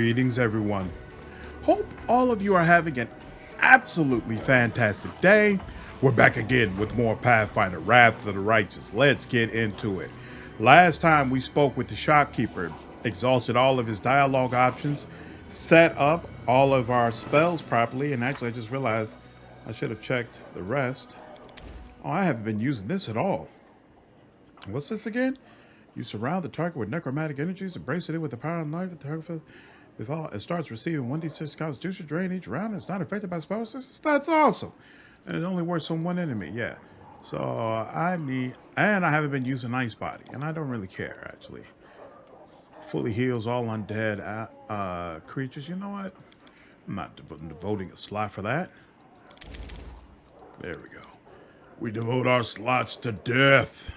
Greetings, everyone. Hope all of you are having an absolutely fantastic day. We're back again with more Pathfinder, Wrath of the Righteous. Let's get into it. Last time we spoke with the shopkeeper, exhausted all of his dialogue options, set up all of our spells properly, and actually I just realized I should have checked the rest. Oh, I haven't been using this at all. What's this again? You surround the target with necromantic energies, embrace it with the power and life of the target. If all it starts receiving 1d6 constitution drain each round, it's not affected by spells. That's awesome. And it only works on one enemy, yeah. So I haven't been using Ice Body, and I don't really care actually. Fully heals all undead creatures. You know what? I'm not devoting a slot for that. There we go. We devote our slots to death.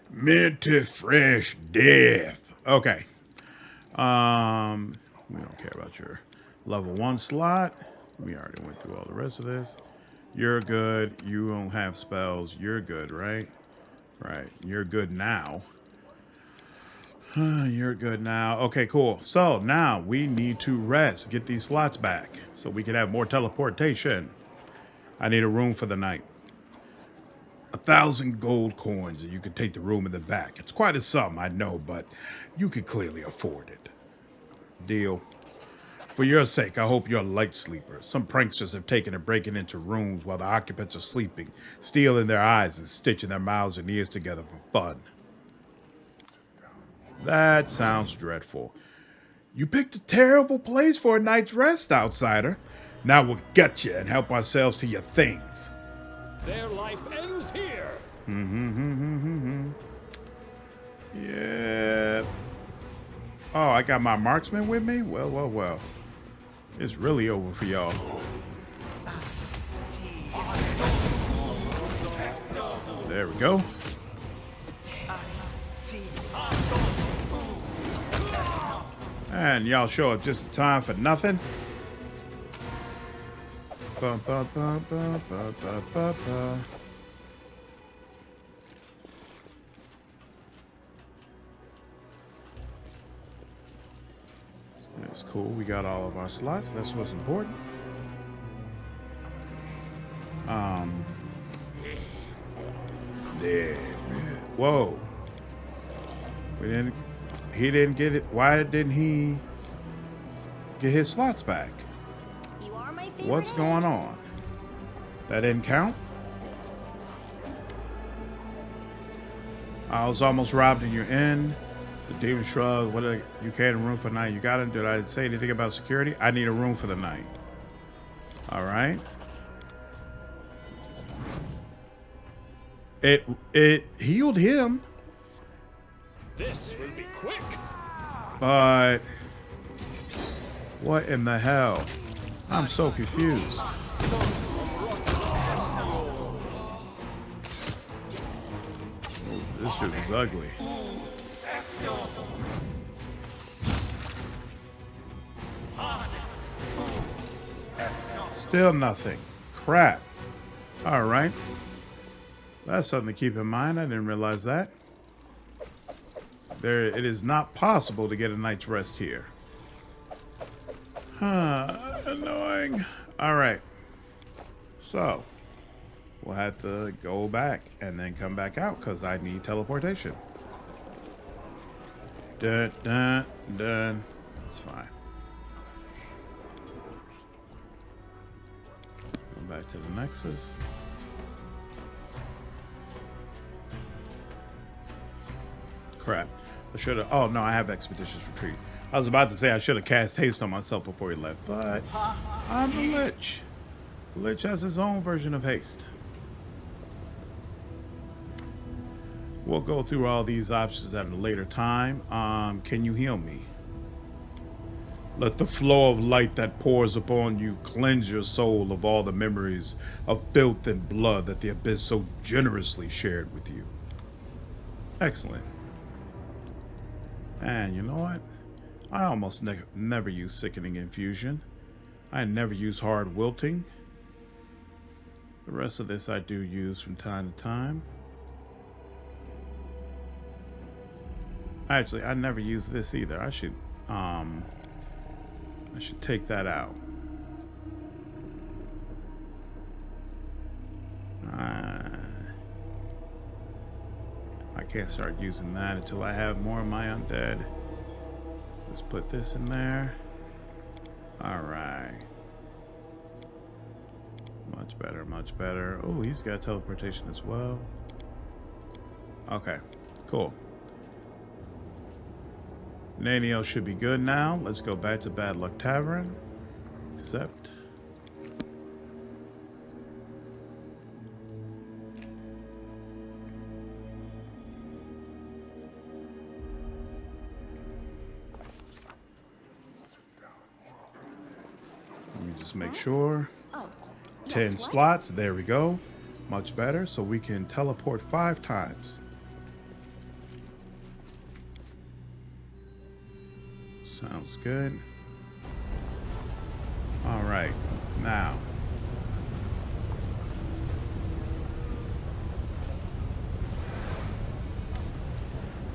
Minty fresh death. Okay. We don't care about your level 1 slot. We already went through all the rest of this. You're good. You don't have spells. You're good, right? Right. You're good now. You're good now. Okay, cool. So now we need to rest. Get these slots back so we can have more teleportation. I need a room for the night. 1,000 gold coins, and you could take the room in the back. It's quite a sum, I know, but you could clearly afford it. Deal. For your sake, I hope you're a light sleeper. Some pranksters have taken to breaking into rooms while the occupants are sleeping, stealing their eyes and stitching their mouths and ears together for fun. That sounds dreadful. You picked a terrible place for a night's rest, outsider. Now we'll get you and help ourselves to your things. Their life ends here. Yeah. Oh, I got my marksman with me? Well. It's really over for y'all. There we go. And y'all show up just in time for nothing. Ba, ba, ba, ba, ba, ba, ba, ba. That's cool. We got all of our slots. That's what's important. Yeah. Whoa. He didn't get it. Why didn't he get his slots back? What's going on? That didn't count? I was almost robbed in your inn. The demon shrug. What? You can't room for the night. You got him. Did I say anything about security? I need a room for the night. All right. It healed him. This will be quick. But what in the hell? I'm so confused. Oh, this shit is ugly. Still nothing. Crap. All right. That's something to keep in mind. I didn't realize that. It is not possible to get a night's rest here. Annoying. All right. So we'll have to go back and then come back out because I need teleportation. Dun. It's fine. Go back to the Nexus. Crap. I should have. Oh, no, I have Expeditious Retreat. I was about to say I should have cast haste on myself before he left, but I'm the Lich. The Lich has his own version of haste. We'll go through all these options at a later time. Can you heal me? Let the flow of light that pours upon you cleanse your soul of all the memories of filth and blood that the abyss so generously shared with you. Excellent. And you know what? I almost never use Sickening Infusion. I never use Hard Wilting. The rest of this I do use from time to time. Actually, I never use this either. I should I should take that out. I can't start using that until I have more of my undead. Let's put this in there. Alright. Much better, much better. Oh, he's got teleportation as well. Okay, cool. Nanio should be good now. Let's go back to Bad Luck Tavern. Accept. Let me just make sure. 10 slots. There we go. Much better. So we can teleport 5 times. Sounds good. All right. Now.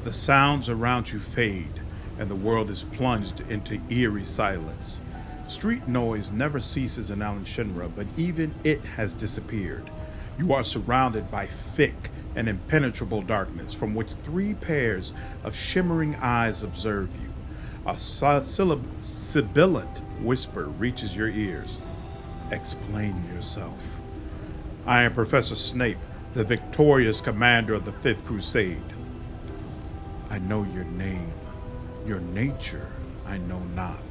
The sounds around you fade, and the world is plunged into eerie silence. Street noise never ceases in Alan Shinra, but even it has disappeared. You are surrounded by thick and impenetrable darkness from which 3 pairs of shimmering eyes observe you. A sibilant whisper reaches your ears. Explain yourself. I am Professor Snape, the victorious commander of the 5th Crusade. I know your name. Your nature I know not.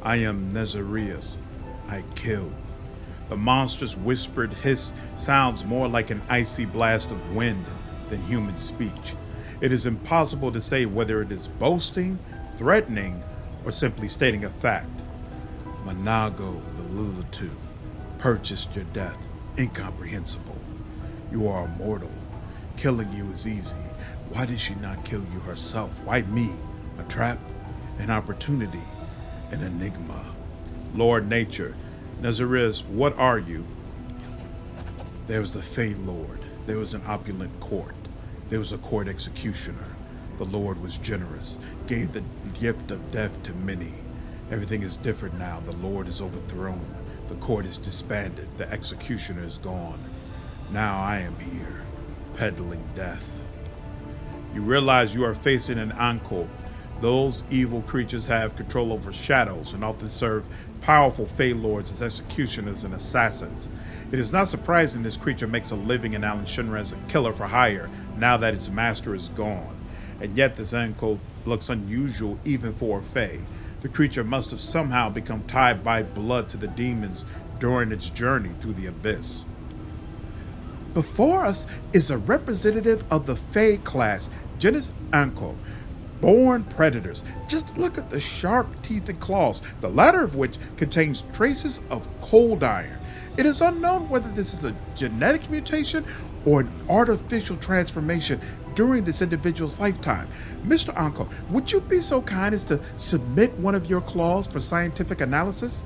I am Nezirius. I kill. The monster's whispered hiss sounds more like an icy blast of wind than human speech. It is impossible to say whether it is boasting, threatening, or simply stating a fact. Manago the Lilitu purchased your death. Incomprehensible. You are immortal. Killing you is easy. Why did she not kill you herself? Why me? A trap? An opportunity? An enigma? Lord Nature, Nezirius, what are you? There was the Fey Lord. There was an opulent court. There was a court executioner. The Lord was generous, gave the gift of death to many. Everything is different now. The Lord is overthrown. The court is disbanded. The executioner is gone. Now I am here, peddling death. You realize you are facing an encore. Those evil creatures have control over shadows and often serve powerful Fey Lords as executioners and assassins. It is not surprising this creature makes a living in Alan Shinra as a killer for hire now that its master is gone. And yet this encore looks unusual even for a Fey. The creature must have somehow become tied by blood to the demons during its journey through the abyss. Before us is a representative of the Fey class, genus Anko. Born predators. Just look at the sharp teeth and claws, the latter of which contains traces of cold iron. It is unknown whether this is a genetic mutation or an artificial transformation during this individual's lifetime. Mr. Anko, would you be so kind as to submit one of your claws for scientific analysis?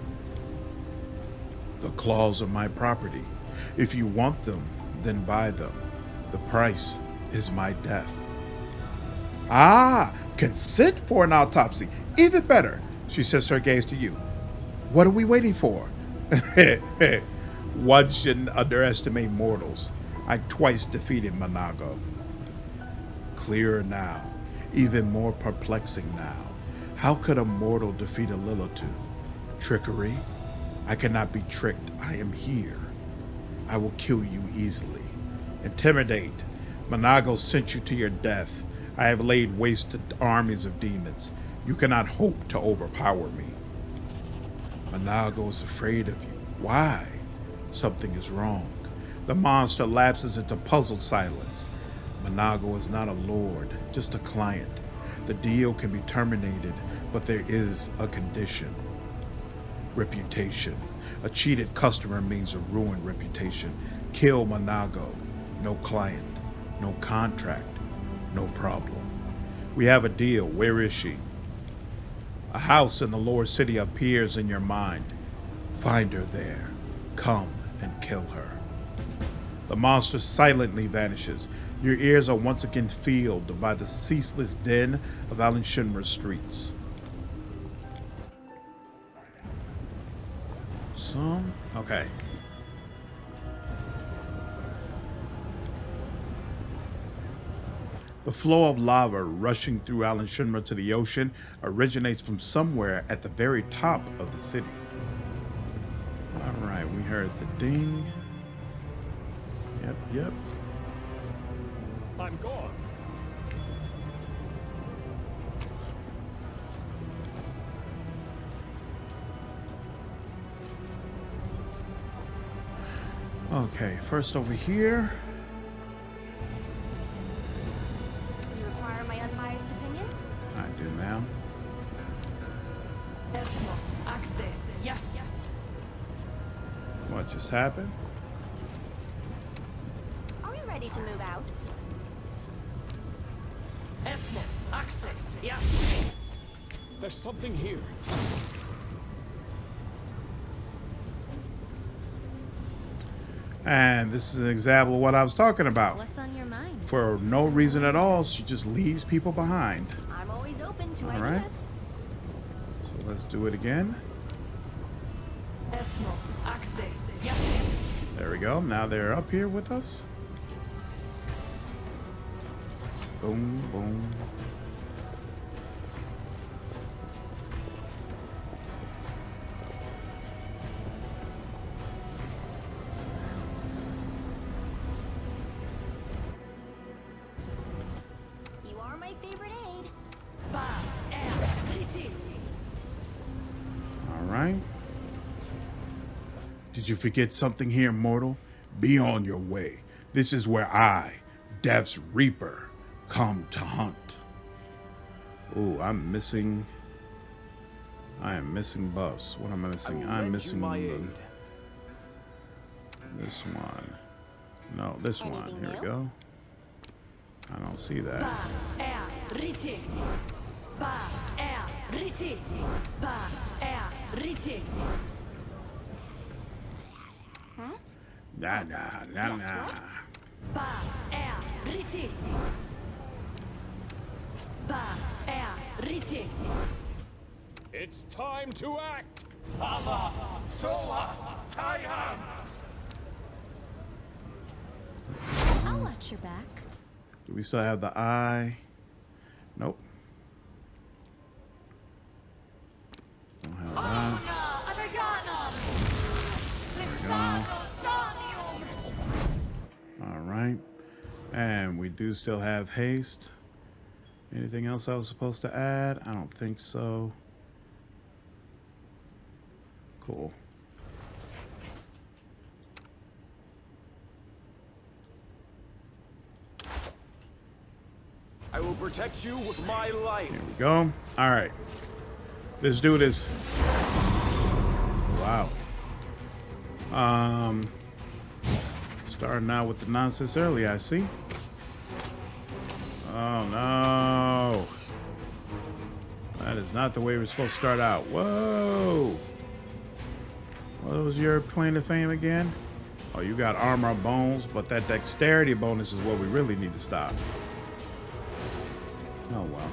The claws are my property. If you want them, then buy them. The price is my death. Ah, consent for an autopsy. Even better. She shifts her gaze to you. What are we waiting for? One shouldn't underestimate mortals. I twice defeated Manago. Clearer now. Even more perplexing now. How could a mortal defeat a Lilitu? Trickery? I cannot be tricked. I am here. I will kill you easily. Intimidate. Manago sent you to your death. I have laid waste to armies of demons. You cannot hope to overpower me. Manago is afraid of you. Why? Something is wrong. The monster lapses into puzzled silence. Manago is not a lord, just a client. The deal can be terminated, but there is a condition. Reputation. A cheated customer means a ruined reputation. Kill Manago. No client. No contract. No problem. We have a deal. Where is she? A house in the lower city appears in your mind. Find her there. Come and kill her. The monster silently vanishes. Your ears are once again filled by the ceaseless din of Alan Shinra's streets. some. Okay. The flow of lava rushing through Alan Shinra to the ocean originates from somewhere at the very top of the city. All right, we heard the ding. Yep. I'm gone. Okay, first over here. You require my unbiased opinion? I do, ma'am. Yes. What just happened? Are we ready to move out? There's something here. And this is an example of what I was talking about. What's on your mind? For no reason at all, she just leaves people behind. I'm always open to All right. ideas. So let's do it again. There we go. Now they're up here with us. Boom, boom. You are my favorite aid. All right. Did you forget something here, mortal? Be on your way. This is where I, Death's Reaper, come to hunt. Ooh, I am missing buffs. What am I missing? I'm missing this one. No, this one. Anything Here we new? go. I don't see that. Huh? Nah. It's time to act. I'll watch your back. Do we still have the eye? Nope. Don't have that. All right. And we do still have haste. Anything else I was supposed to add? I don't think so. Cool. I will protect you with my life. Here we go. All right. Let's do this. Wow. Starting out with the nonsense early, I see. Oh no. That is not the way we're supposed to start out. Whoa. What was your claim to fame again? Oh, you got armor bones, but that dexterity bonus is what we really need to stop. Oh, well.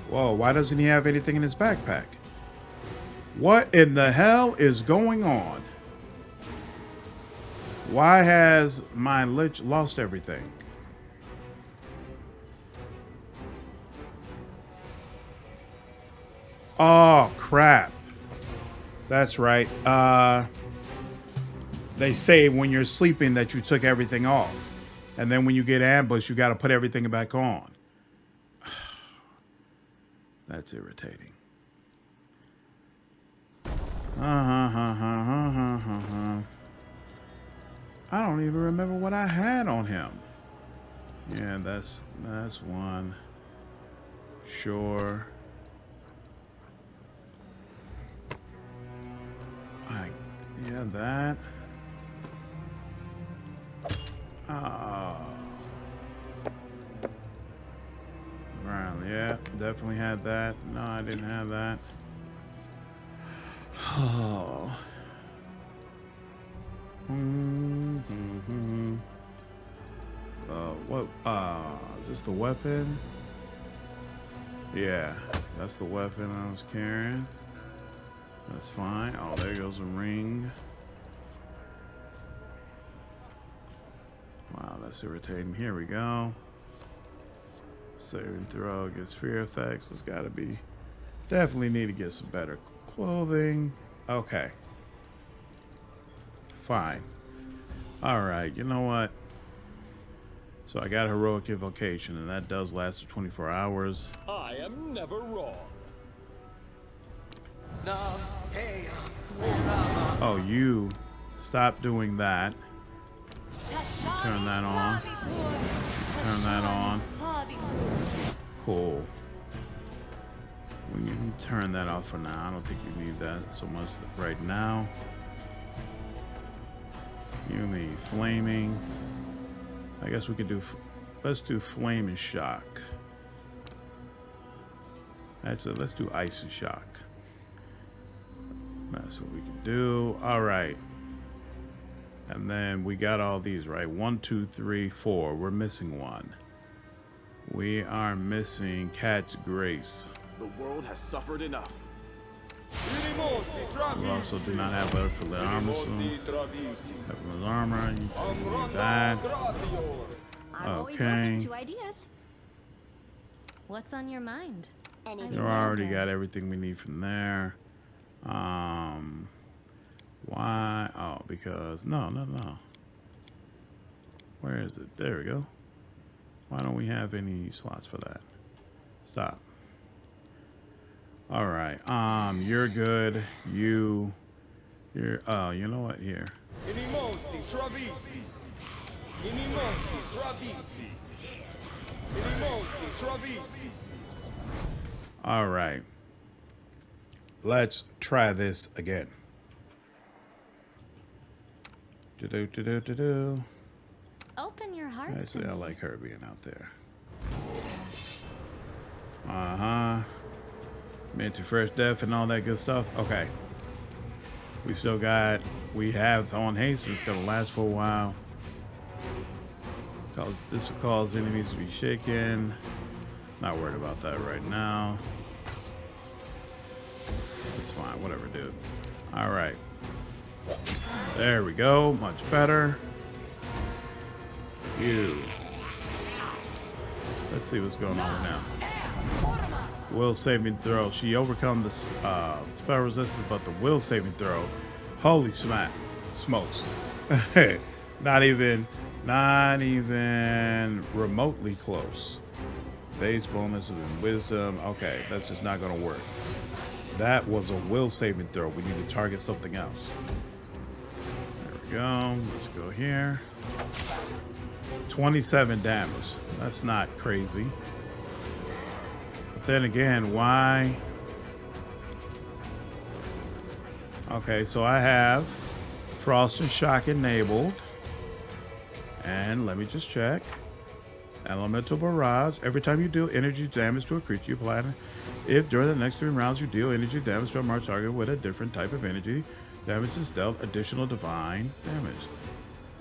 Whoa, why doesn't he have anything in his backpack? What in the hell is going on? Why has my Lich lost everything? Oh, crap. That's right. They say when you're sleeping that you took everything off. And then when you get ambushed, you got to put everything back on. That's irritating. I don't even remember what I had on him. Yeah, that's one. Sure. Yeah, that. Right, yeah, definitely had that. No, I didn't have that. Oh. What? Is this the weapon? Yeah, that's the weapon I was carrying. That's fine. Oh, there goes a ring. Oh, that's irritating. Here we go. Saving throw gets fear effects. It's got to be. Definitely need to get some better clothing. Okay. Fine. All right. You know what? So I got heroic invocation, and that does last for 24 hours. I am never wrong. Oh, you stop doing that. Turn that on. Turn that on. Cool. We can turn that off for now. I don't think you need that so much right now. You need flaming. I guess we could do. Let's do flame and shock. Actually, let's do ice and shock. That's what we can do. All right. And then we got all these, right? 1, 2, 3, 4. We're missing one. We are missing Cat's Grace. The world has suffered enough. We also do not have butterfly armor, so butterfly armor. You need that. I'm always open to ideas. What's on your mind? We already got everything we need from there. Why? Oh, because no. Where is it? There we go. Why don't we have any slots for that? Stop. All right. You're good. You're. Oh, you know what? Here. All right. Let's try this again. Do. Open your heart. Actually, I like her being out there. Uh-huh. Minty fresh death and all that good stuff. Okay. We have on haste. It's gonna last for a while. This will cause enemies to be shaken. Not worried about that right now. It's fine, whatever, dude. All right. There we go. Much better. You. Let's see what's going on now. Will saving throw. She overcome the spell resistance, but the will saving throw. Holy smokes. Not even remotely close. Base bonus and wisdom. Okay, that's just not going to work. That was a will saving throw. We need to target something else. There we go. Let's go here. 27 damage. That's not crazy. But then again, why? Okay, so I have Frost and Shock enabled. And let me just check. Elemental Barrage. Every time you deal energy damage to a creature, you apply it. If during the next 3 rounds you deal energy damage to a marked target with a different type of energy, damage is dealt additional divine damage.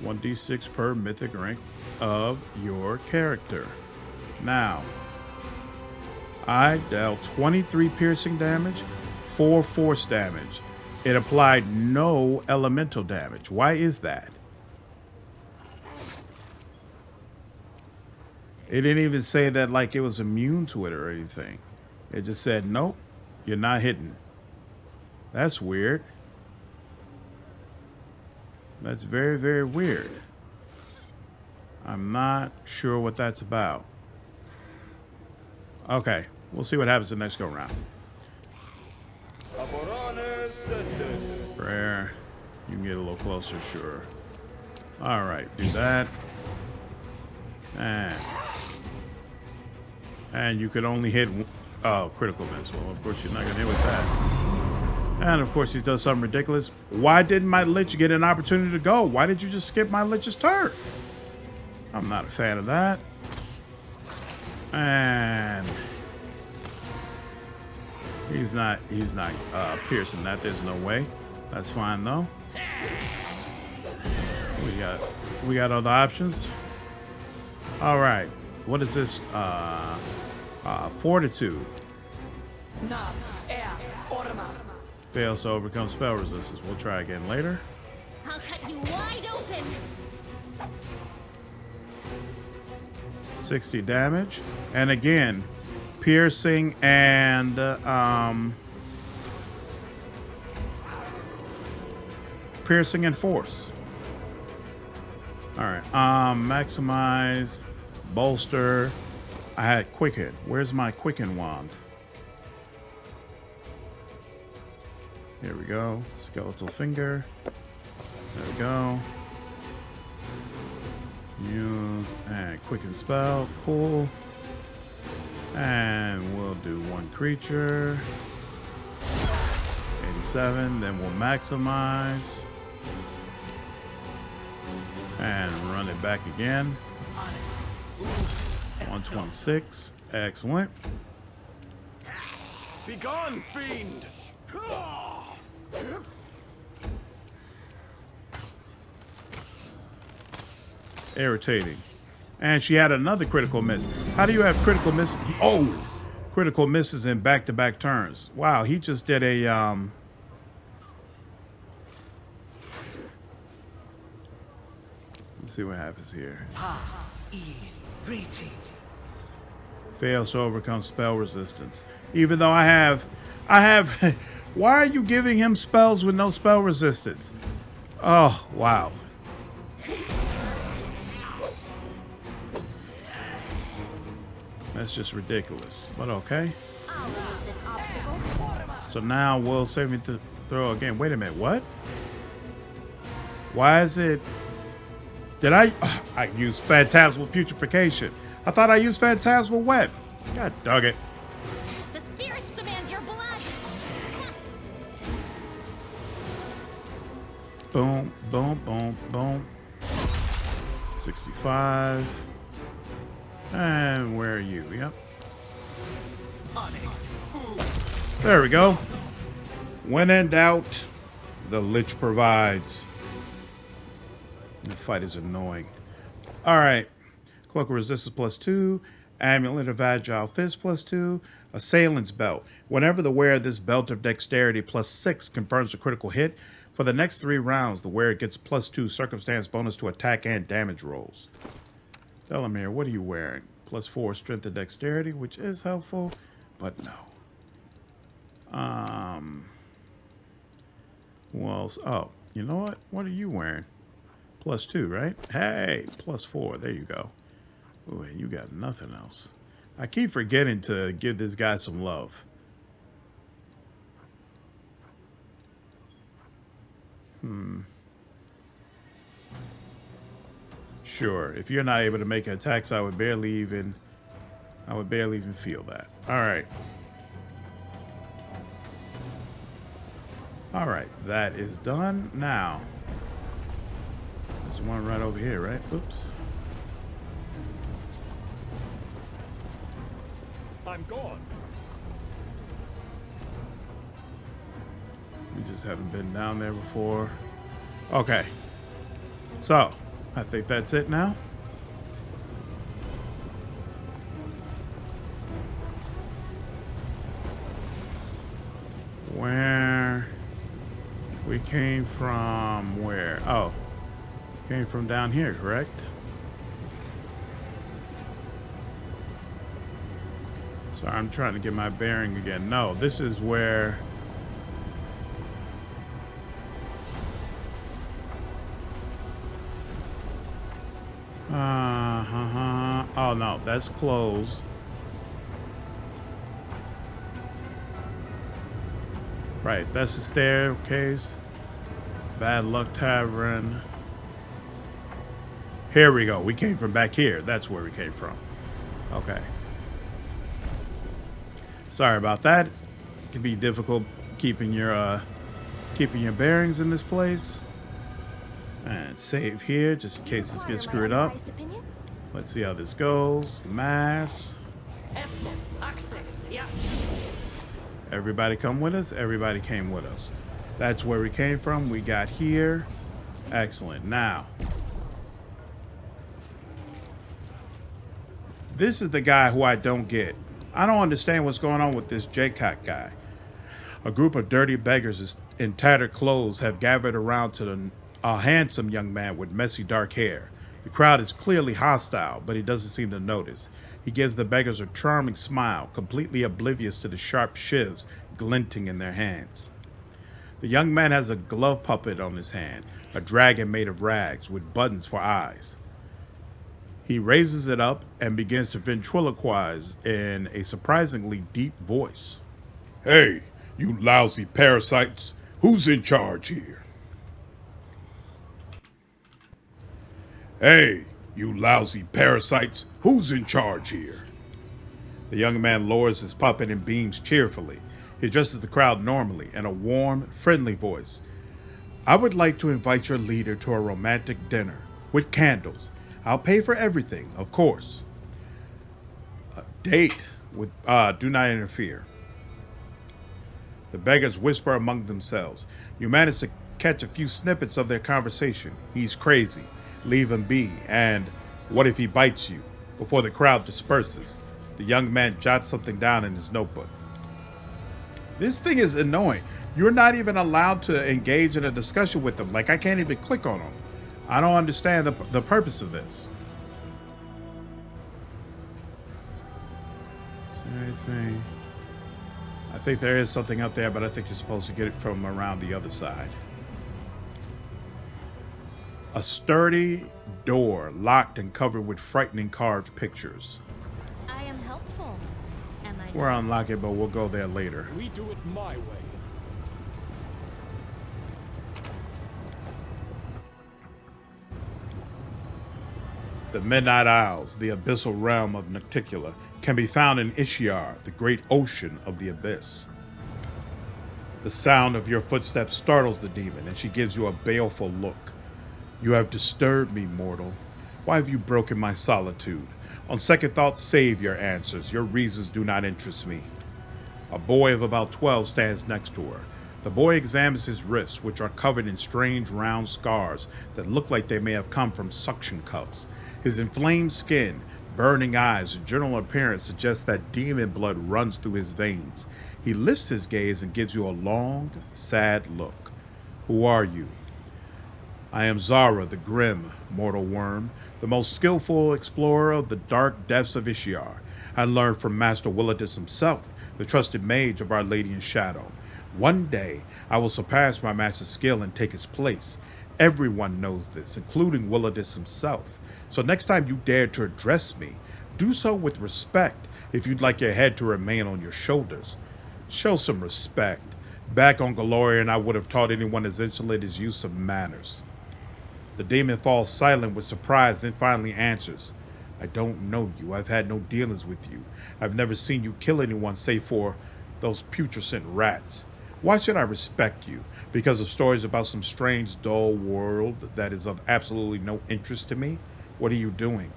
1d6 per mythic rank of your character. Now, I dealt 23 piercing damage, 4 force damage. It applied no elemental damage. Why is that? It didn't even say that like it was immune to it or anything. It just said, nope, you're not hitting. That's weird. That's very, very weird. I'm not sure what that's about. Okay, we'll see what happens the next go round. Prayer. You can get a little closer, sure. All right, do that. And you could only hit critical miss. Well, of course, you're not going to hit with that. And, of course, he does something ridiculous. Why didn't my Lich get an opportunity to go? Why did you just skip my Lich's turn? I'm not a fan of that. And he's not piercing that. There's no way. That's fine, though. We got other options. All right. What is this? Fortitude. Fails to overcome spell resistance. We'll try again later. I'll cut you wide open. 60 damage. And again, piercing and piercing and force. All right, maximize, bolster. I had quicken. Where's my quicken wand? Here we go. Skeletal finger. There we go. You and quicken spell. Cool. And we'll do one creature. 87. Then we'll maximize. And run it back again. 126. Excellent. Be gone, fiend! Irritating. And she had another critical miss. How do you have critical miss? Oh! Critical misses in back-to-back turns. Wow, he just did a let's see what happens here. Fails to overcome spell resistance. Even though I have why are you giving him spells with no spell resistance? Oh, wow. That's just ridiculous, but okay. I'll remove this obstacle. So now we'll save me to throw again. Wait a minute, what? Why is it? Did I used Phantasmal Putrefaction. I thought I used Phantasmal Web. God dug it. The spirits demand your blood. Boom, boom, boom, boom. 65. And where are you? Yep. There we go. When in doubt, the Lich provides. The fight is annoying. All right. Cloak of Resistance +2. Amulet of Agile Fist +2. Assailant's Belt. Whenever the wearer of this belt of dexterity +6 confirms a critical hit, for the next 3 rounds, the wearer gets +2 circumstance bonus to attack and damage rolls. Delamere, what are you wearing? +4 strength and dexterity, which is helpful, but no. Who else? Oh, you know what? What are you wearing? +2, right? Hey, +4. There you go. Ooh, you got nothing else. I keep forgetting to give this guy some love. Sure. If you're not able to make attacks, I would barely even feel that. All right. All right, that is done. Now, there's one right over here, right? Oops. I'm gone. We just haven't been down there before. Okay. So, I think that's it now. Where we came from, where? Oh, came from down here, correct? Sorry, I'm trying to get my bearing again. No, this is where... Oh no, that's closed. Right, that's the staircase. Bad Luck Tavern. Here we go. We came from back here. That's where we came from. Okay. Sorry about that. It can be difficult keeping your bearings in this place. And save here just in case this gets screwed up. Let's see how this goes. Mass. Everybody come with us? Everybody came with us. That's where we came from. We got here. Excellent. Now, this is the guy who I don't get. I don't understand what's going on with this J-Cock guy. A group of dirty beggars in tattered clothes have gathered around to a handsome young man with messy dark hair. The crowd is clearly hostile, but he doesn't seem to notice. He gives the beggars a charming smile, completely oblivious to the sharp shivs glinting in their hands. The young man has a glove puppet on his hand, a dragon made of rags with buttons for eyes. He raises it up and begins to ventriloquize in a surprisingly deep voice. Hey, you lousy parasites, who's in charge here? Hey, you lousy parasites, who's in charge here? The young man lowers his puppet and beams cheerfully. He addresses the crowd normally in a warm, friendly voice. I would like to invite your leader to a romantic dinner with candles. I'll pay for everything, of course. A date with do not interfere. The beggars whisper among themselves. You manage to catch a few snippets of their conversation. He's crazy. Leave him be. And what if he bites you? Before the crowd disperses, the young man jots something down in his notebook. This thing is annoying. You're not even allowed to engage in a discussion with them. Like, I can't even click on them. I don't understand the purpose of this. Is there anything? I think there is something up there, but I think you're supposed to get it from around the other side. A sturdy door, locked and covered with frightening carved pictures. I am helpful. Am I? We're unlock it, but we'll go there later. We do it my way. The Midnight Isles, the abyssal realm of Nocticula, can be found in Xarra, the great ocean of the abyss. The sound of your footsteps startles the demon, and she gives you a baleful look. You have disturbed me, mortal. Why have you broken my solitude? On second thought, save your answers. Your reasons do not interest me. A boy of about 12 stands next to her. The boy examines his wrists, which are covered in strange round scars that look like they may have come from suction cups. His inflamed skin, burning eyes, and general appearance suggests that demon blood runs through his veins. He lifts his gaze and gives you a long, sad look. Who are you? I am Xarra, the grim mortal worm, the most skillful explorer of the dark depths of Xarra. I learned from Master Willidus himself, the trusted mage of Our Lady in Shadow. One day, I will surpass my master's skill and take his place. Everyone knows this, including Willidus himself. So next time you dare to address me, do so with respect if you'd like your head to remain on your shoulders. Show some respect. Back on Golarion, I would have taught anyone as insolent as you some manners. The demon falls silent with surprise, then finally answers. I don't know you. I've had no dealings with you. I've never seen you kill anyone save for those putrescent rats. Why should I respect you? Because of stories about some strange, dull world that is of absolutely no interest to me? What are you doing?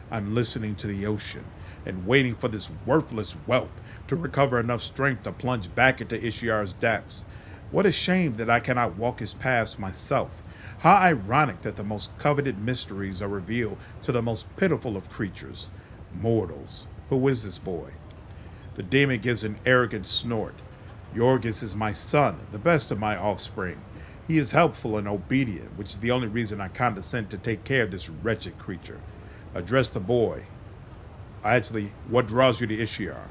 I'm listening to the ocean and waiting for this worthless whelp to recover enough strength to plunge back into Xarra's depths. What a shame that I cannot walk his paths myself. How ironic that the most coveted mysteries are revealed to the most pitiful of creatures, mortals. Who is this boy? The demon gives an arrogant snort. Yorgis is my son, the best of my offspring. He is helpful and obedient, which is the only reason I condescend to take care of this wretched creature. Address the boy. Actually, what draws you to Xarra?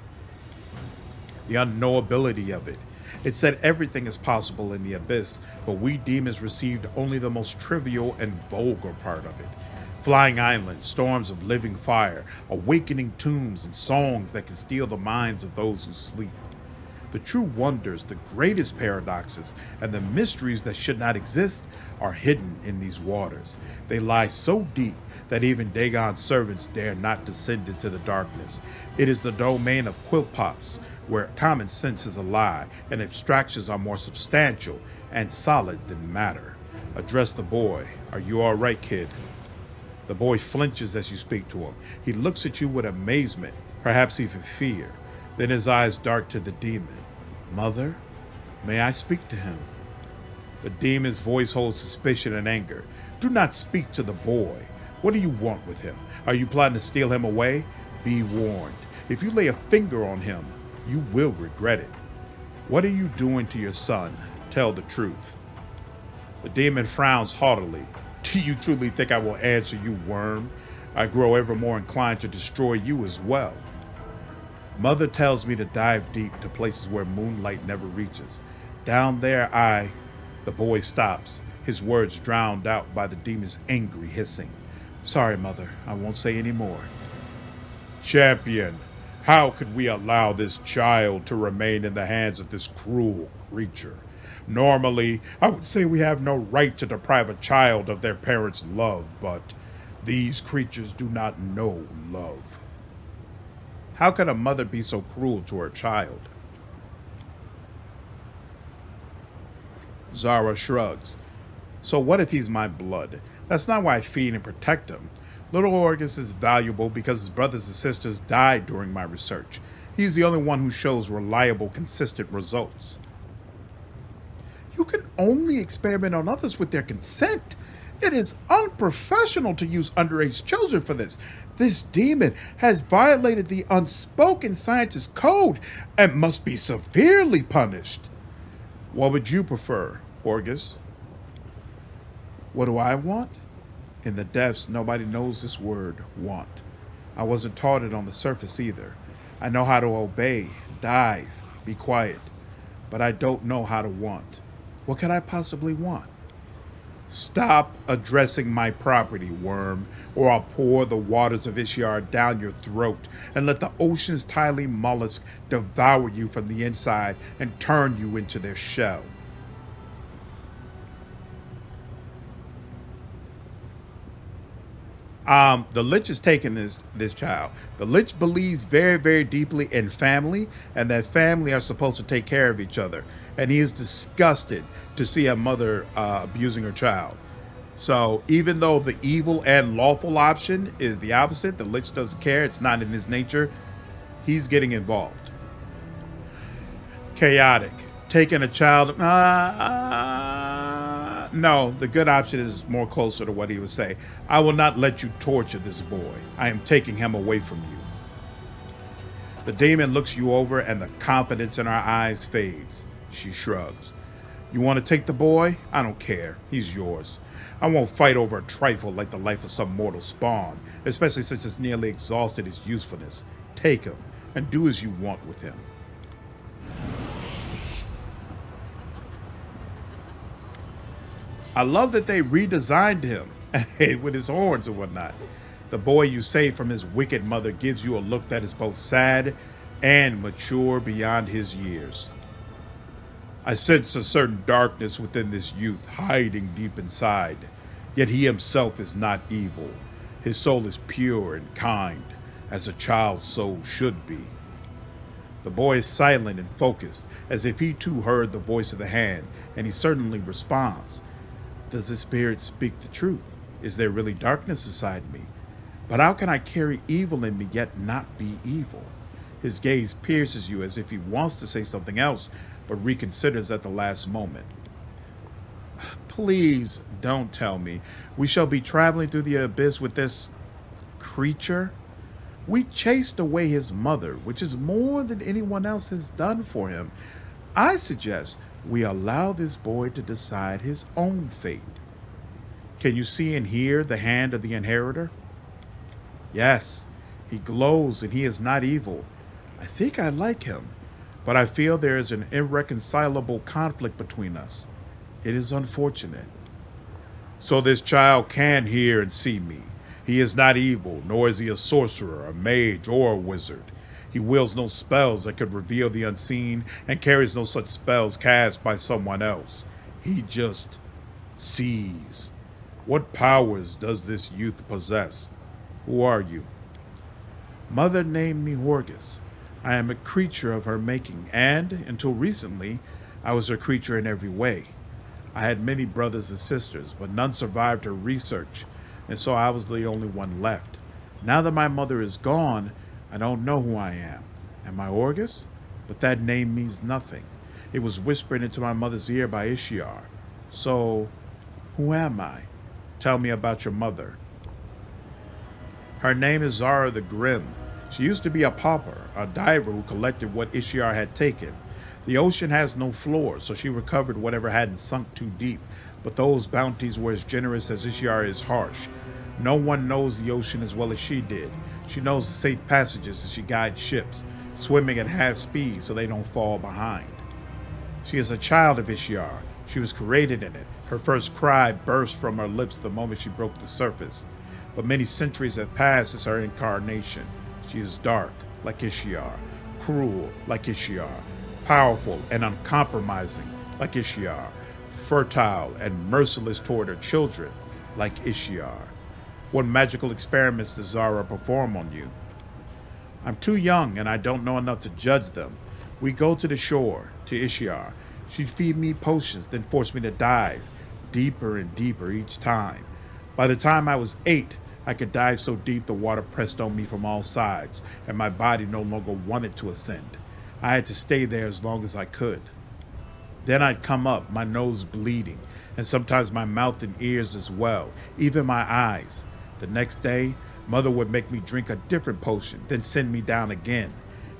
The unknowability of it. It said everything is possible in the abyss, but we demons received only the most trivial and vulgar part of it. Flying islands, storms of living fire, awakening tombs, and songs that can steal the minds of those who sleep. The true wonders, the greatest paradoxes, and the mysteries that should not exist are hidden in these waters. They lie so deep that even Dagon's servants dare not descend into the darkness. It is the domain of Quillpots, where common sense is a lie and abstractions are more substantial and solid than matter. Address the boy. Are you all right, kid? The boy flinches as you speak to him. He looks at you with amazement, perhaps even fear. Then his eyes dart to the demon. Mother, may I speak to him? The demon's voice holds suspicion and anger. Do not speak to the boy. What do you want with him? Are you plotting to steal him away? Be warned. If you lay a finger on him, you will regret it. What are you doing to your son? Tell the truth. The demon frowns haughtily. Do you truly think I will answer you, worm? I grow ever more inclined to destroy you as well. Mother tells me to dive deep to places where moonlight never reaches. Down there The boy stops, his words drowned out by the demon's angry hissing. Sorry, Mother, I won't say any more. Champion, how could we allow this child to remain in the hands of this cruel creature? Normally, I would say we have no right to deprive a child of their parents' love, but these creatures do not know love. How could a mother be so cruel to her child? Xarra shrugs. So what if he's my blood? That's not why I feed and protect him. Little Orgus is valuable because his brothers and sisters died during my research. He's the only one who shows reliable, consistent results. You can only experiment on others with their consent. It is unprofessional to use underage children for this. This demon has violated the unspoken scientist code and must be severely punished. What would you prefer, Orgus? What do I want? In the depths, nobody knows this word, want. I wasn't taught it on the surface either. I know how to obey, dive, be quiet, but I don't know how to want. What could I possibly want? Stop addressing my property, worm, or I'll pour the waters of Ishtar down your throat and let the ocean's tiny mollusks devour you from the inside and turn you into their shell. The Lich is taking this child. The Lich believes very, very deeply in family, and that family are supposed to take care of each other. And he is disgusted to see a mother abusing her child. So even though the evil and lawful option is the opposite, the Lich doesn't care, it's not in his nature, he's getting involved. Chaotic. Taking a child, no, the good option is more closer to what he would say. I will not let you torture this boy. I am taking him away from you. The demon looks you over and the confidence in her eyes fades. She shrugs. You want to take the boy? I don't care. He's yours. I won't fight over a trifle like the life of some mortal spawn, especially since it's nearly exhausted his usefulness. Take him and do as you want with him. I love that they redesigned him with his horns and whatnot. The boy you saved from his wicked mother gives you a look that is both sad and mature beyond his years. I sense a certain darkness within this youth hiding deep inside, yet he himself is not evil. His soul is pure and kind, as a child's soul should be. The boy is silent and focused, as if he too heard the voice of the hand, and he certainly responds. Does the spirit speak the truth? Is there really darkness inside me? But how can I carry evil in me yet not be evil? His gaze pierces you as if he wants to say something else, but reconsiders at the last moment. Please don't tell me. We shall be traveling through the abyss with this creature? We chased away his mother, which is more than anyone else has done for him. I suggest we allow this boy to decide his own fate. Can you see and hear the hand of the inheritor? Yes, he glows and he is not evil. I think I like him, but I feel there is an irreconcilable conflict between us. It is unfortunate. So this child can hear and see me. He is not evil, nor is he a sorcerer, a mage, or a wizard. He wields no spells that could reveal the unseen and carries no such spells cast by someone else. He just sees. What powers does this youth possess? Who are you? Mother named me Orgus. I am a creature of her making, and, until recently, I was her creature in every way. I had many brothers and sisters, but none survived her research, and so I was the only one left. Now that my mother is gone, I don't know who I am. Am I Orgus? But that name means nothing. It was whispered into my mother's ear by Ishtar. So, who am I? Tell me about your mother. Her name is Xarra the Grim. She used to be a pauper, a diver who collected what Ishtar had taken. The ocean has no floor, so she recovered whatever hadn't sunk too deep, but those bounties were as generous as Xarra is harsh. No one knows the ocean as well as she did. She knows the safe passages as she guides ships, swimming at half speed so they don't fall behind. She is a child of Xarra. She was created in it. Her first cry burst from her lips the moment she broke the surface. But many centuries have passed since her incarnation. She is dark, like Xarra, cruel, like Xarra, powerful and uncompromising, like Xarra, fertile and merciless toward her children, like Xarra. What magical experiments does Xarra perform on you? I'm too young and I don't know enough to judge them. We go to the shore, to Xarra. She'd feed me potions, then force me to dive, deeper and deeper each time. By the time I was 8, I could dive so deep the water pressed on me from all sides, and my body no longer wanted to ascend. I had to stay there as long as I could. Then I'd come up, my nose bleeding, and sometimes my mouth and ears as well, even my eyes. The next day, Mother would make me drink a different potion, then send me down again.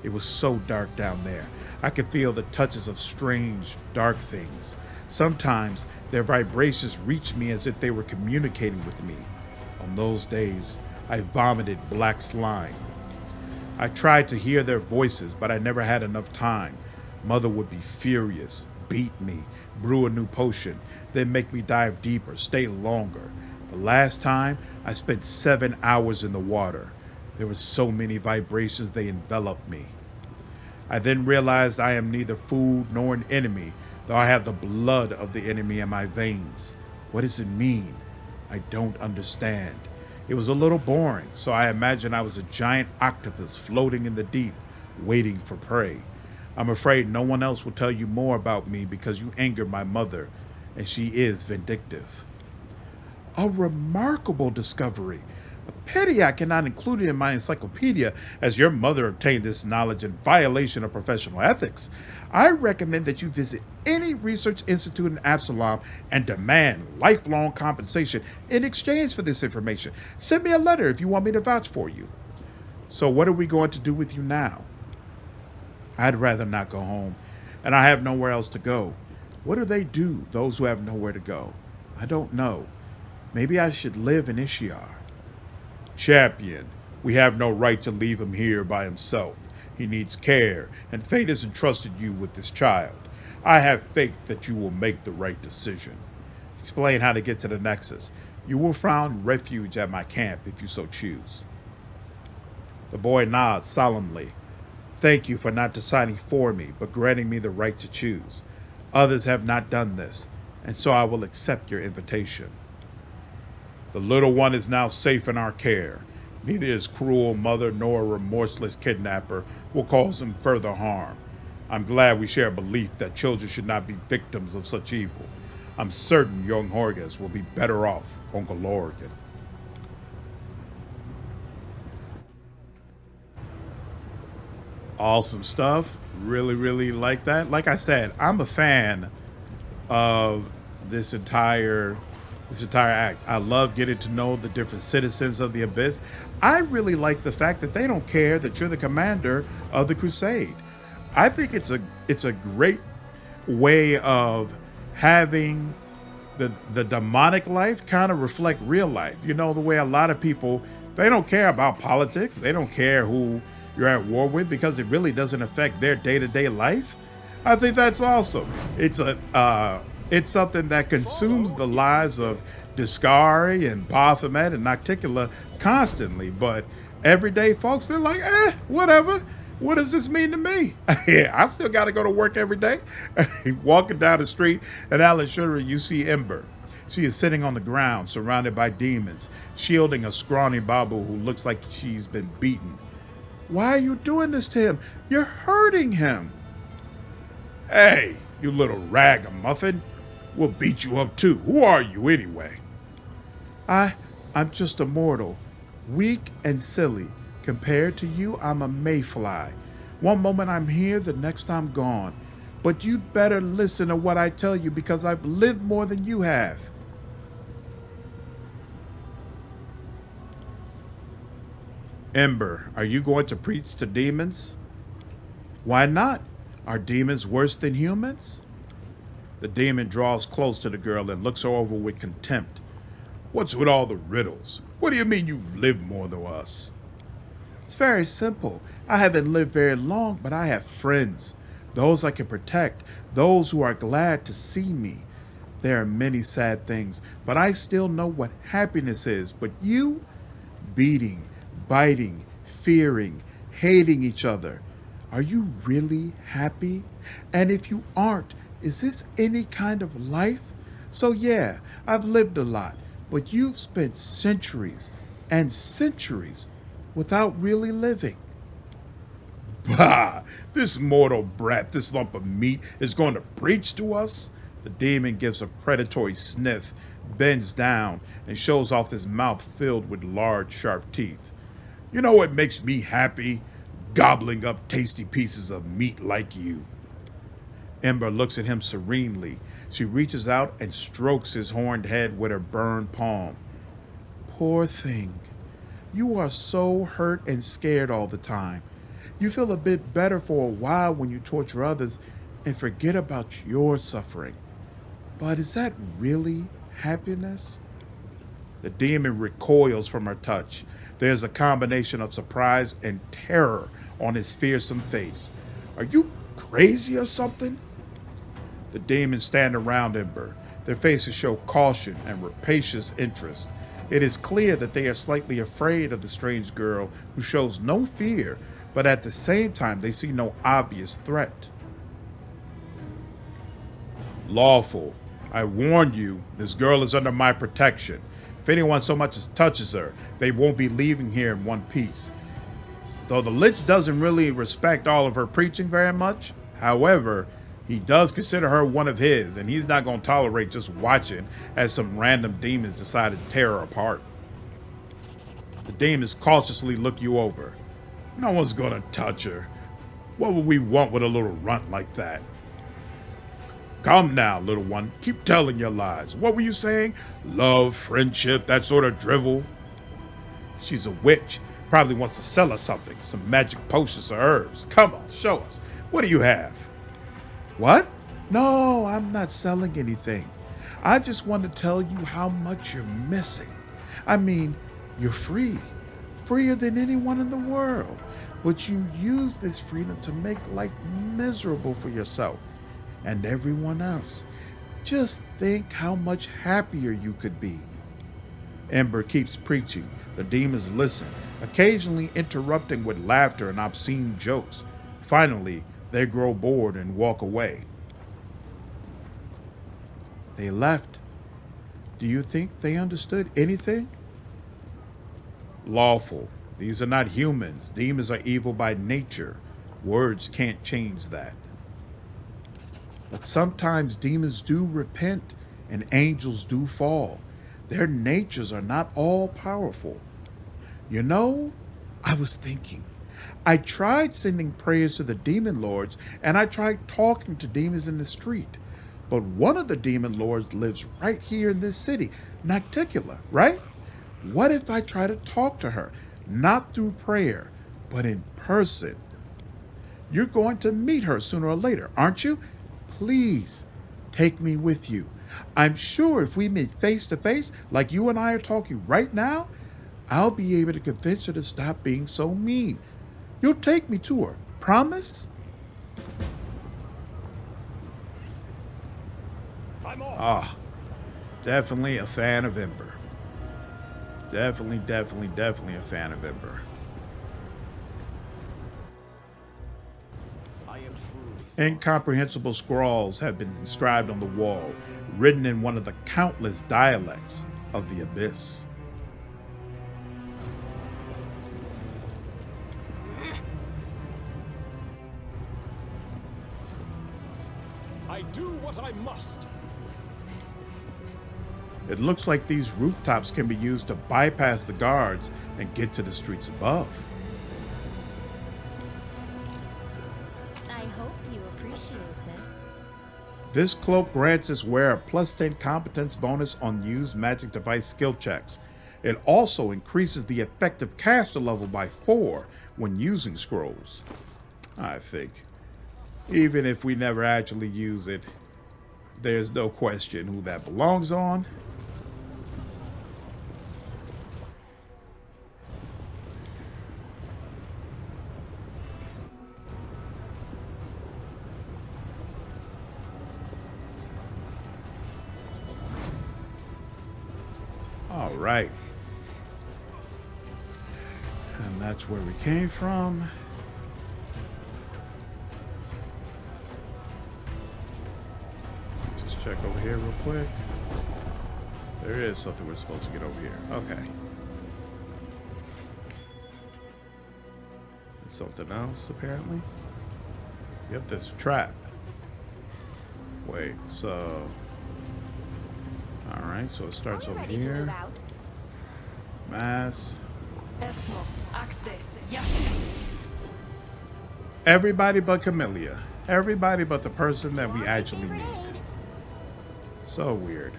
It was so dark down there. I could feel the touches of strange, dark things. Sometimes their vibrations reached me as if they were communicating with me. On those days, I vomited black slime. I tried to hear their voices, but I never had enough time. Mother would be furious, beat me, brew a new potion, then make me dive deeper, stay longer. The last time, I spent 7 hours in the water. There were so many vibrations they enveloped me. I then realized I am neither food nor an enemy, though I have the blood of the enemy in my veins. What does it mean? I don't understand. It was a little boring, so I imagined I was a giant octopus floating in the deep, waiting for prey. I'm afraid no one else will tell you more about me because you angered my mother, and she is vindictive. A remarkable discovery. A pity I cannot include it in my encyclopedia, as your mother obtained this knowledge in violation of professional ethics. I recommend that you visit any research institute in Absalom and demand lifelong compensation in exchange for this information. Send me a letter if you want me to vouch for you. So what are we going to do with you now? I'd rather not go home, and I have nowhere else to go. What do they do, those who have nowhere to go? I don't know. Maybe I should live in Xarra. Champion, we have no right to leave him here by himself. He needs care, and fate has entrusted you with this child. I have faith that you will make the right decision. Explain how to get to the Nexus. You will find refuge at my camp if you so choose. The boy nods solemnly. Thank you for not deciding for me, but granting me the right to choose. Others have not done this, and so I will accept your invitation. The little one is now safe in our care. Neither his cruel mother nor a remorseless kidnapper will cause him further harm. I'm glad we share a belief that children should not be victims of such evil. I'm certain young hordes will be better off on Golarion. Awesome stuff. Really, really like that. Like I said, I'm a fan of this entire act. I love getting to know the different citizens of the Abyss. I really like the fact that they don't care that you're the commander of the Crusade. I think it's a great way of having the demonic life kind of reflect real life. You know, the way a lot of people, they don't care about politics. They don't care who you're at war with because it really doesn't affect their day-to-day life. I think that's awesome. It's something that consumes the lives of Deskari and Baphomet and Nocticula constantly, but everyday folks, they're like, whatever. What does this mean to me? I still got to go to work every day. Walking down the street at Alashura, you see Ember. She is sitting on the ground, surrounded by demons, shielding a scrawny Babu who looks like she's been beaten. Why are you doing this to him? You're hurting him. Hey, you little ragamuffin. We'll beat you up too. Who are you anyway? I'm just a mortal, weak and silly. Compared to you, I'm a mayfly. One moment I'm here, the next I'm gone. But you'd better listen to what I tell you because I've lived more than you have. Ember, are you going to preach to demons? Why not? Are demons worse than humans? The demon draws close to the girl and looks her over with contempt. What's with all the riddles? What do you mean you live more than us? It's very simple. I haven't lived very long, but I have friends. Those I can protect. Those who are glad to see me. There are many sad things, but I still know what happiness is. But you? Beating, biting, fearing, hating each other. Are you really happy? And if you aren't, is this any kind of life? So yeah, I've lived a lot, but you've spent centuries and centuries without really living. Bah! This mortal brat, this lump of meat, is going to preach to us? The demon gives a predatory sniff, bends down, and shows off his mouth filled with large, sharp teeth. You know what makes me happy? Gobbling up tasty pieces of meat like you. Ember looks at him serenely. She reaches out and strokes his horned head with her burned palm. Poor thing. You are so hurt and scared all the time. You feel a bit better for a while when you torture others and forget about your suffering. But is that really happiness? The demon recoils from her touch. There's a combination of surprise and terror on his fearsome face. Are you crazy or something? The demons stand around Ember. Their faces show caution and rapacious interest. It is clear that they are slightly afraid of the strange girl who shows no fear, but at the same time they see no obvious threat. Lawful, I warn you, this girl is under my protection. If anyone so much as touches her, they won't be leaving here in one piece. Though the Lich doesn't really respect all of her preaching very much, however, he does consider her one of his, and he's not going to tolerate just watching as some random demons decide to tear her apart. The demons cautiously look you over. No one's going to touch her. What would we want with a little runt like that? Come now, little one. Keep telling your lies. What were you saying? Love, friendship, that sort of drivel? She's a witch. Probably wants to sell us something. Some magic potions or herbs. Come on, show us. What do you have? What? No, I'm not selling anything. I just want to tell you how much you're missing. I mean, you're free. Freer than anyone in the world. But you use this freedom to make life miserable for yourself and everyone else. Just think how much happier you could be. Ember keeps preaching. The demons listen, occasionally interrupting with laughter and obscene jokes. Finally, they grow bored and walk away. They left. Do you think they understood anything? Lawful. These are not humans. Demons are evil by nature. Words can't change that. But sometimes demons do repent and angels do fall. Their natures are not all powerful. You know, I was thinking. I tried sending prayers to the Demon Lords, and I tried talking to demons in the street. But one of the Demon Lords lives right here in this city, Nocticula, right? What if I try to talk to her, not through prayer, but in person? You're going to meet her sooner or later, aren't you? Please, take me with you. I'm sure if we meet face to face, like you and I are talking right now, I'll be able to convince her to stop being so mean. You'll take me to her. Promise? I'm off. Ah, definitely a fan of Ember. Definitely a fan of Ember. I am truly sorry. Incomprehensible scrawls have been inscribed on the wall, written in one of the countless dialects of the Abyss. I do what I must. It looks like these rooftops can be used to bypass the guards and get to the streets above. I hope you appreciate this. This cloak grants its wearer a +10 competence bonus on used magic device skill checks. It also increases the effective caster level by 4 when using scrolls. I think. Even if we never actually use it, there's no question who that belongs on. All right. And that's where we came from. Just check over here real quick. There is something we're supposed to get over here. Okay. It's something else, apparently. Yep, there's a trap. Wait, so... Alright, so it starts over here. Mass. Everybody but Camellia. Everybody but the person that we actually need. So weird.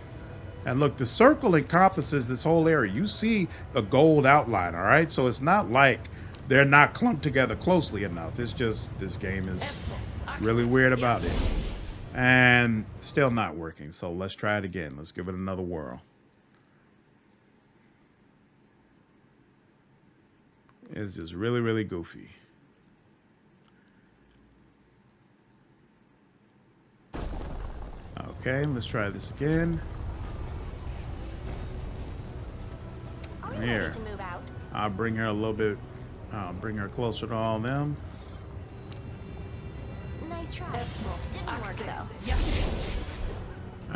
And look, the circle encompasses this whole area. You see a gold outline, alright? So it's not like they're not clumped together closely enough. It's just this game is really weird about it. And still not working. So let's try it again. Let's give it another whirl. It's just really, really goofy. Okay, let's try this again. Here. I'll bring her a little bit. I'll bring her closer to all of them. Nice try. Didn't work though.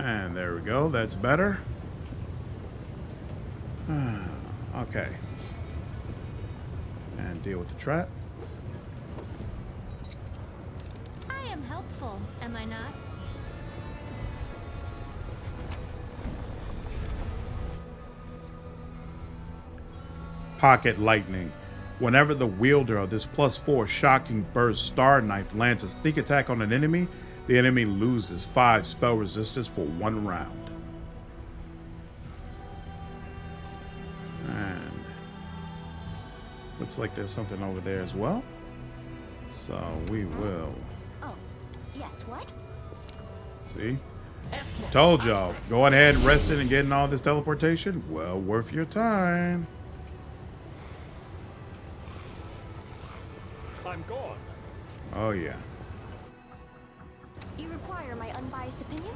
And there we go. That's better. Okay. And deal with the trap. I am helpful, am I not? Pocket lightning. Whenever the wielder of this +4 shocking burst star knife lands a sneak attack on an enemy, the enemy loses 5 spell resistance for 1 round. And looks like there's something over there as well. So we will. Oh, yes, what? See? Told y'all. Going ahead and resting and getting all this teleportation, well worth your time. I'm gone. Oh yeah. You require my unbiased opinion?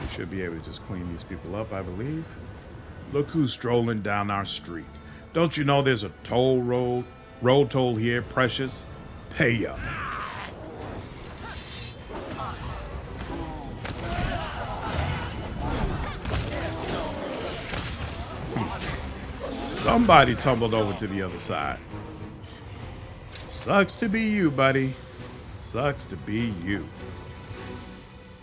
We should be able to just clean these people up, I believe. Look who's strolling down our street. Don't you know there's a toll road toll here, precious? Pay up. Somebody tumbled over to the other side. Sucks to be you, buddy. Sucks to be you.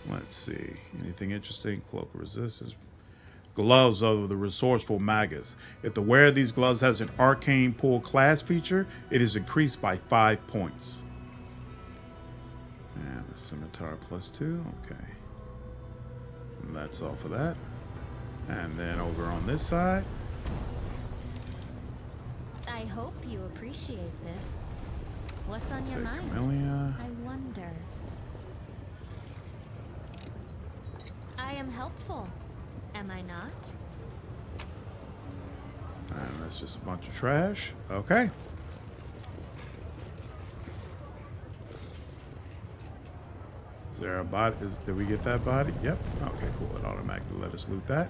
Let's see. Anything interesting? Cloak of resistance. Gloves of the resourceful magus. If the wearer of these gloves has an arcane pool class feature, it is increased by 5 points. And the scimitar +2. Okay. And that's all for that. And then over on this side. I hope you appreciate this. What's on your mind? Camellia. I wonder. I am helpful, am I not? And that's just a bunch of trash. Okay. Is there a body? Did we get that body? Yep. Okay, cool. It automatically let us loot that.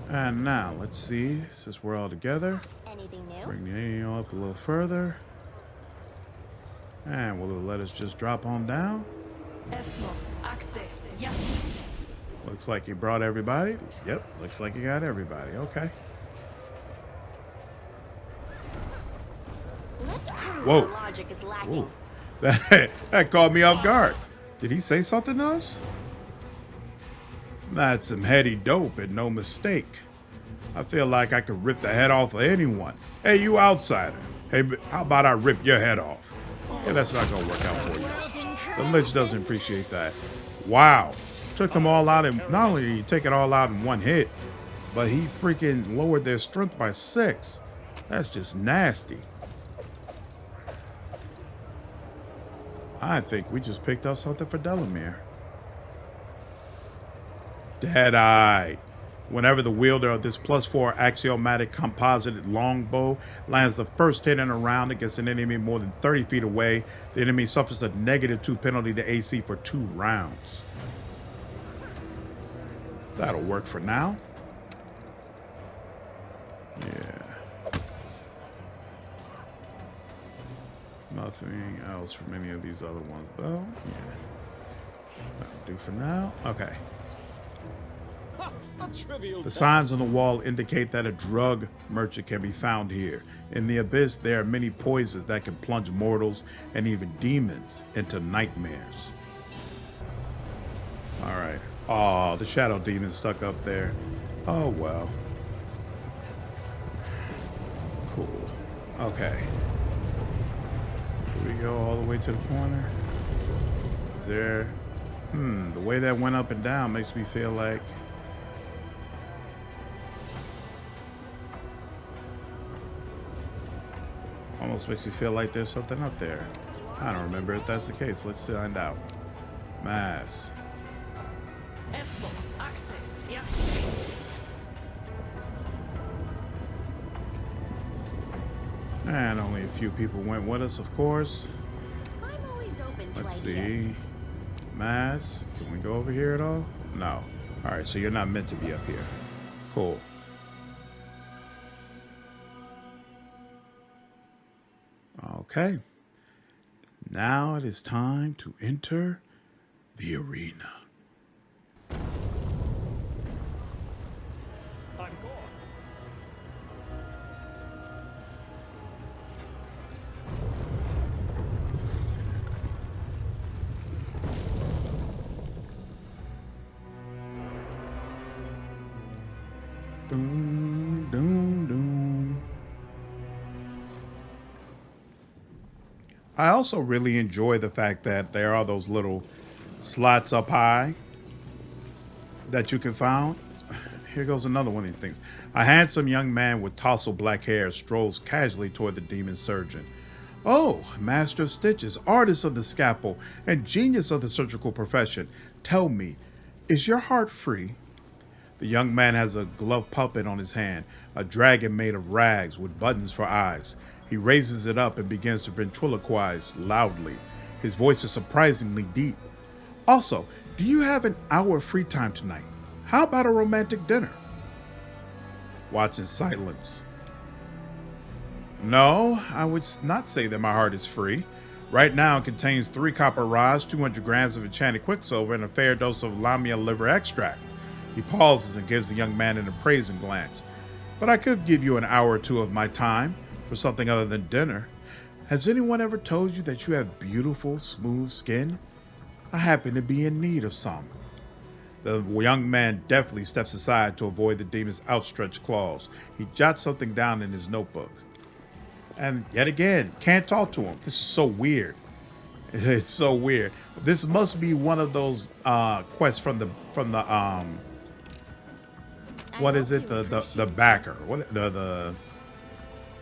And now, let's see. Since we're all together, Anything new? bring the AO up a little further. And will it let us just drop on down? Looks like you brought everybody. Yep, looks like you got everybody. Okay. Let's prove Whoa. our logic is lacking. Ooh. That caught me off guard. Did he say something to us? That's some heady dope and no mistake. I feel like I could rip the head off of anyone. Hey, you outsider. Hey, how about I rip your head off? Yeah, that's not gonna work out for you. The Lich doesn't appreciate that. Wow. Took them all out, and not only did he take it all out in one hit, but he freaking lowered their strength by 6. That's just nasty. I think we just picked up something for Delamere. Deadeye. Whenever the wielder of this +4 axiomatic composited longbow lands the first hit in a round against an enemy more than 30 feet away, the enemy suffers a -2 penalty to AC for 2 rounds. That'll work for now. Yeah. Nothing else from any of these other ones, though. Yeah. That'll do for now. Okay. The signs on the wall indicate that a drug merchant can be found here. In the abyss, there are many poisons that can plunge mortals and even demons into nightmares. All right. Oh, the shadow demon stuck up there. Oh, well. Cool. Okay. Do we go all the way to the corner? Is there... the way that went up and down makes me feel like... Almost makes me feel like there's something up there. I don't remember if that's the case. Let's find out. Mass. And only a few people went with us, of course. I'm always open to Let's ideas. see. Mass. Can we go over here at all? No. All right, so you're not meant to be up here. Cool. Okay. Now it is time to enter the arena. I'm gone. Doom, doom, doom. I also really enjoy the fact that there are those little slots up high that you can find. Here goes another one of these things. A handsome young man with tousled black hair strolls casually toward the demon surgeon. Oh, master of stitches, artist of the scalpel, and genius of the surgical profession. Tell me, is your heart free? The young man has a gloved puppet on his hand, a dragon made of rags with buttons for eyes. He raises it up and begins to ventriloquize loudly. His voice is surprisingly deep. Also, do you have an hour of free time tonight? How about a romantic dinner? Watch in silence. No, I would not say that my heart is free. Right now it contains 3 copper rods, 200 grams of enchanted quicksilver, and a fair dose of lamia liver extract. He pauses and gives the young man an appraising glance. But I could give you an hour or 2 of my time for something other than dinner. Has anyone ever told you that you have beautiful, smooth skin? I happen to be in need of some. The young man deftly steps aside to avoid the demon's outstretched claws. He jots something down in his notebook. And yet again, can't talk to him. This is so weird. It's so weird. This must be one of those quests from the what is it? The backer. What the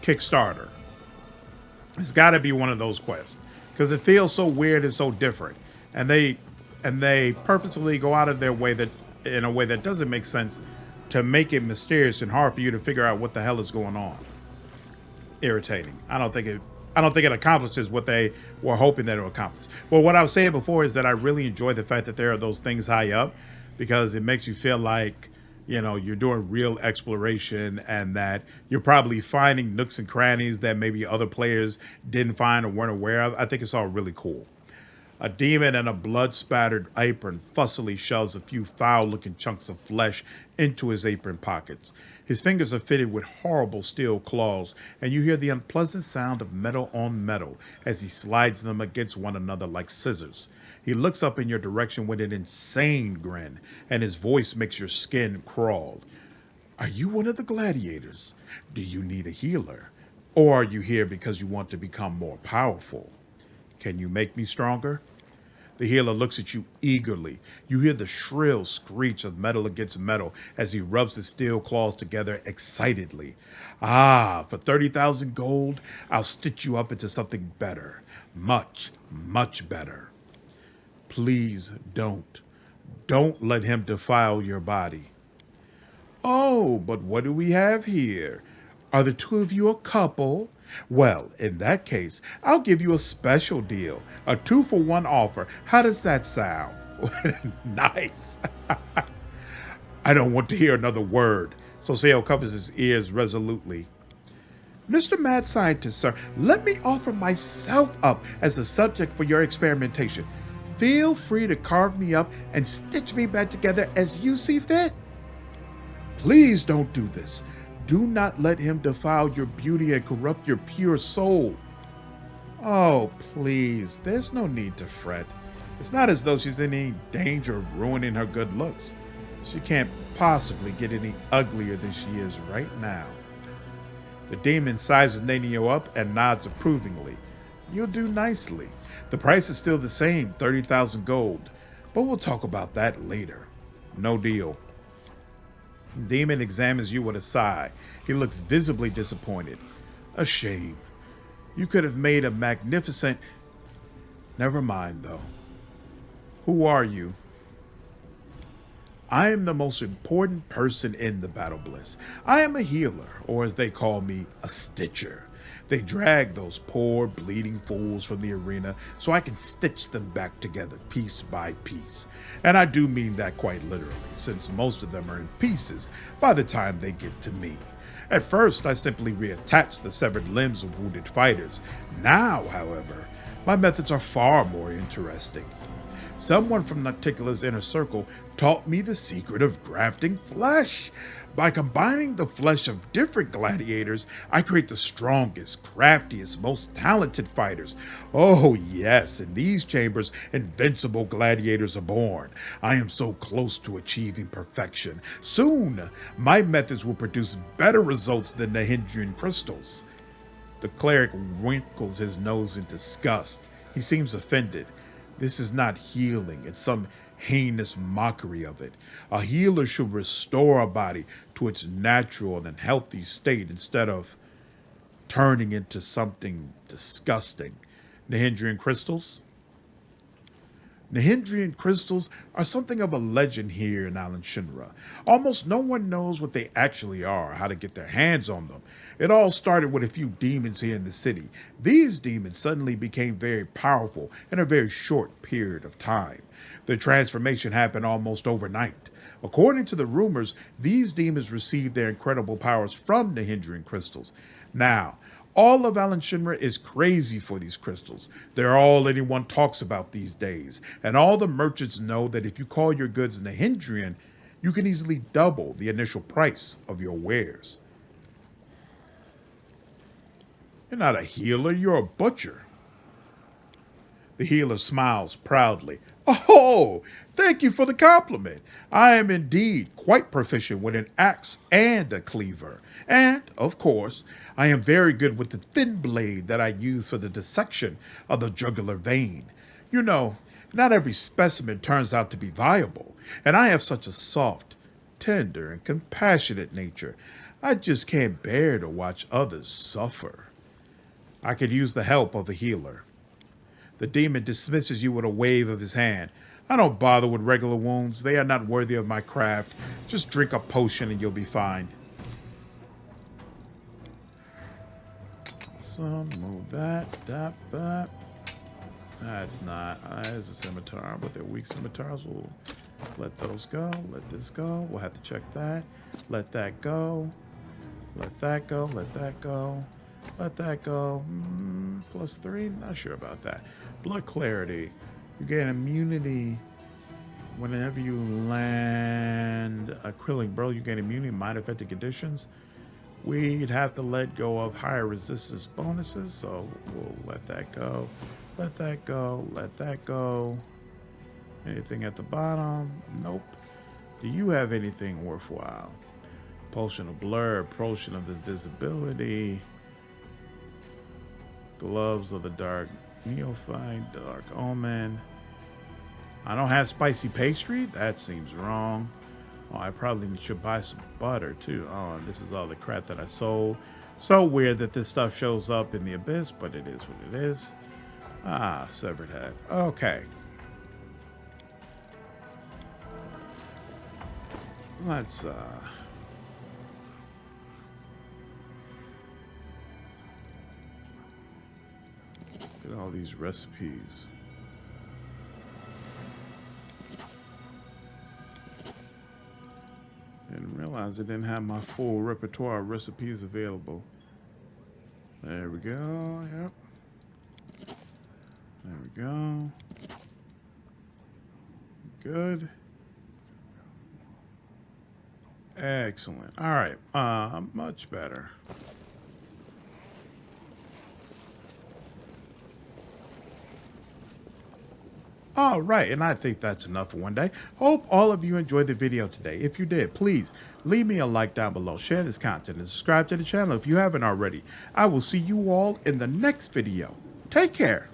Kickstarter. It's got to be one of those quests because it feels so weird and so different, and they purposefully go out of their way that in a way that doesn't make sense to make it mysterious and hard for you to figure out what the hell is going on. Irritating. I don't think it accomplishes what they were hoping that it would accomplish. Well, what I was saying before is that I really enjoy the fact that there are those things high up because it makes you feel like, you know, you're doing real exploration and that you're probably finding nooks and crannies that maybe other players didn't find or weren't aware of. I think it's all really cool. A demon in a blood-spattered apron fussily shoves a few foul-looking chunks of flesh into his apron pockets. His fingers are fitted with horrible steel claws, and you hear the unpleasant sound of metal on metal as he slides them against one another like scissors. He looks up in your direction with an insane grin, and his voice makes your skin crawl. Are you one of the gladiators? Do you need a healer? Or are you here because you want to become more powerful? Can you make me stronger? The healer looks at you eagerly. You hear the shrill screech of metal against metal as he rubs his steel claws together excitedly. Ah, for 30,000 gold, I'll stitch you up into something better. Much, much better. Please don't. Don't let him defile your body. Oh, but what do we have here? Are the two of you a couple? Well, in that case, I'll give you a special deal. A 2-for-1 offer. How does that sound? Nice. I don't want to hear another word. Soseo covers his ears resolutely. Mr. Mad Scientist, sir, let me offer myself up as the subject for your experimentation. Feel free to carve me up and stitch me back together as you see fit. Please don't do this. Do not let him defile your beauty and corrupt your pure soul. Oh, please, there's no need to fret. It's not as though she's in any danger of ruining her good looks. She can't possibly get any uglier than she is right now. The demon sizes Nenio up and nods approvingly. You'll do nicely. The price is still the same, 30,000 gold, but we'll talk about that later. No deal. Demon examines you with a sigh. He looks visibly disappointed. A shame. You could have made a magnificent... Never mind, though. Who are you? I am the most important person in the Battle Bliss. I am a healer, or as they call me, a stitcher. They drag those poor, bleeding fools from the arena so I can stitch them back together piece by piece. And I do mean that quite literally, since most of them are in pieces by the time they get to me. At first, I simply reattach the severed limbs of wounded fighters. Now, however, my methods are far more interesting. Someone from Nocticula's inner circle taught me the secret of grafting flesh. By combining the flesh of different gladiators, I create the strongest, craftiest, most talented fighters. Oh yes, in these chambers, invincible gladiators are born. I am so close to achieving perfection. Soon, my methods will produce better results than the Hindrian crystals. The cleric wrinkles his nose in disgust. He seems offended. This is not healing, it's some heinous mockery of it. A healer should restore a body to its natural and healthy state instead of turning into something disgusting. Nahindrian crystals? Nahindrian crystals are something of a legend here in Alan Shinra. Almost no one knows what they actually are, how to get their hands on them. It all started with a few demons here in the city. These demons suddenly became very powerful in a very short period of time. The transformation happened almost overnight. According to the rumors, these demons received their incredible powers from the Nahindrian crystals. Now, all of Alan Shinra is crazy for these crystals. They're all anyone talks about these days. And all the merchants know that if you call your goods Nahindrian, you can easily double the initial price of your wares. You're not a healer, you're a butcher. The healer smiles proudly. Oh, thank you for the compliment. I am indeed quite proficient with an axe and a cleaver. And, of course, I am very good with the thin blade that I use for the dissection of the jugular vein. You know, not every specimen turns out to be viable, and I have such a soft, tender, and compassionate nature. I just can't bear to watch others suffer. I could use the help of a healer. The demon dismisses you with a wave of his hand. I don't bother with regular wounds. They are not worthy of my craft. Just drink a potion and you'll be fine. So move that. That's not. It's a scimitar, but they're weak scimitars. We'll let those go. Let this go. We'll have to check that. Let that go. Let that go. Let that go. Let that go. +3? Not sure about that. Blood clarity. You gain immunity whenever you land acrylic bro. You gain immunity to mind affected conditions. We'd have to let go of higher resistance bonuses, so we'll let that go. Let that go. Let that go. Anything at the bottom? Nope. Do you have anything worthwhile? Potion of blur, potion of invisibility. Gloves of the dark neophyte, dark omen. I don't have spicy pastry? That seems wrong. Oh, I probably should buy some butter too. Oh, and this is all the crap that I sold. So weird that this stuff shows up in the abyss, but it is what it is. Ah, severed head. Okay. Let's get all these recipes. Didn't realize I didn't have my full repertoire of recipes available. There we go. Yep. There we go. Good. Excellent. All right. Much better. All right, and I think that's enough for one day. Hope all of you enjoyed the video today. If you did, please leave me a like down below, share this content, and subscribe to the channel if you haven't already. I will see you all in the next video. Take care.